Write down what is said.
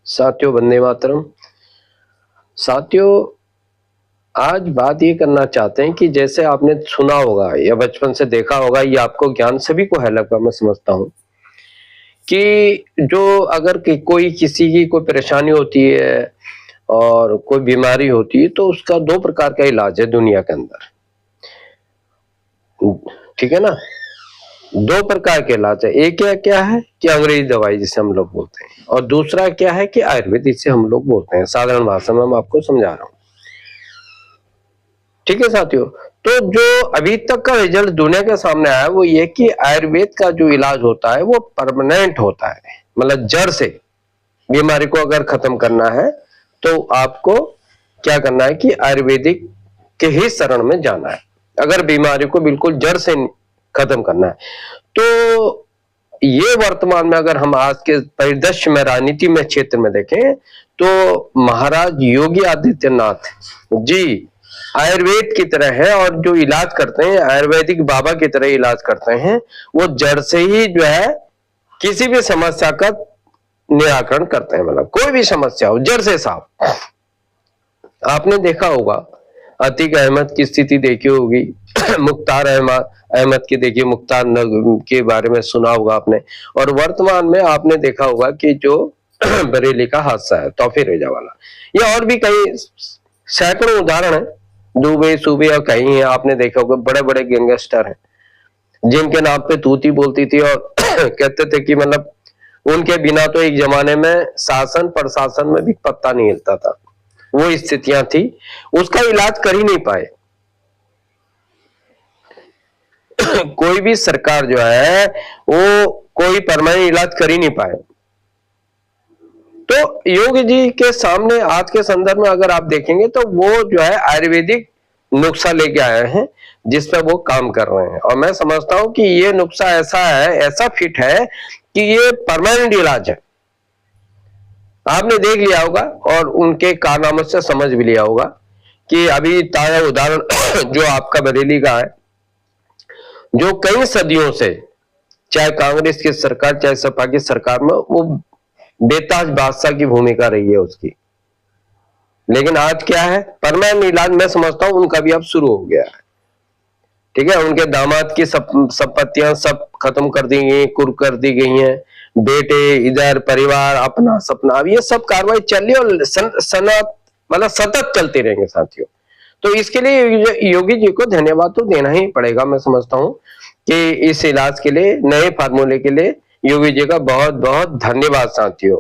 साथियों, वंदे मातरम। साथियों, आज बात ये करना चाहते हैं कि जैसे आपने सुना होगा या बचपन से देखा होगा, ये आपको ज्ञान सभी को है लगभग, मैं समझता हूँ कि जो अगर कोई किसी की कोई परेशानी होती है और कोई बीमारी होती है तो उसका दो प्रकार का इलाज है दुनिया के अंदर। ठीक है ना? दो प्रकार के इलाज है। एक क्या है कि अंग्रेजी दवाई जिसे हम लोग बोलते हैं, और दूसरा क्या है कि आयुर्वेद जिसे हम लोग बोलते हैं। साधारण भाषा में मैं आपको समझा रहा हूँ। ठीक है साथियों, तो जो अभी तक का रिजल्ट दुनिया के सामने आया वो ये कि आयुर्वेद का जो इलाज होता है वो परमानेंट होता है। मतलब जड़ से बीमारी को अगर खत्म करना है तो आपको क्या करना है कि आयुर्वेदिक के ही शरण में जाना है। अगर बीमारी को बिल्कुल जड़ से खत्म करना है तो ये वर्तमान में अगर हम आज के परिदृश्य में राजनीति में क्षेत्र में देखें तो महाराज योगी आदित्यनाथ जी आयुर्वेद की तरह है, और जो इलाज करते हैं आयुर्वेदिक बाबा की तरह इलाज करते हैं। वो जड़ से ही जो है किसी भी समस्या का निराकरण करते हैं। मतलब कोई भी समस्या हो जड़ से साफ। आपने देखा होगा अतीक अहमद की स्थिति देखी होगी मुख्तार अहमद की देखिए, मुख्तार के बारे में सुना होगा आपने। और वर्तमान में आपने देखा होगा कि जो बरेली का हादसा है तौफीक रेजा वाला, या और भी कई सैकड़ों उदाहरण है। दुबई सूबे और कहीं है, आपने देखा होगा बड़े बड़े गैंगस्टर हैं जिनके नाम पे तूती बोलती थी और कहते थे कि मतलब उनके बिना तो एक जमाने में शासन प्रशासन में भी पत्ता नहीं हिलता था। वो स्थितियां थी, उसका इलाज कर ही नहीं पाए। कोई भी सरकार जो है वो कोई परमानेंट इलाज कर ही नहीं पाए। तो योगी जी के सामने आज के संदर्भ में अगर आप देखेंगे तो वो जो है आयुर्वेदिक नुस्खा लेके आए हैं जिस पर वो काम कर रहे हैं। और मैं समझता हूं कि ये नुस्खा ऐसा है, ऐसा फिट है कि ये परमानेंट इलाज है। आपने देख लिया होगा और उनके कारनामों से समझ भी लिया होगा कि अभी ताजा उदाहरण जो आपका बरेली का है, जो कई सदियों से चाहे कांग्रेस की सरकार चाहे सपा की सरकार में वो बेताज बादशाह की भूमिका रही है उसकी। लेकिन आज क्या है, परमानेंट इलाज मैं समझता हूं उनका भी अब शुरू हो गया है। ठीक है, उनके दामाद की संपत्तियां सब खत्म कर दी गई, कुर्क कर दी गई हैं। बेटे इधर, परिवार अपना सपना, अब ये सब कार्रवाई चल रही और मतलब सतत चलते रहेंगे साथियों। तो इसके लिए योगी जी को धन्यवाद तो देना ही पड़ेगा। मैं समझता हूं कि इस इलाज के लिए, नए फार्मूले के लिए योगी जी का बहुत बहुत धन्यवाद साथियों।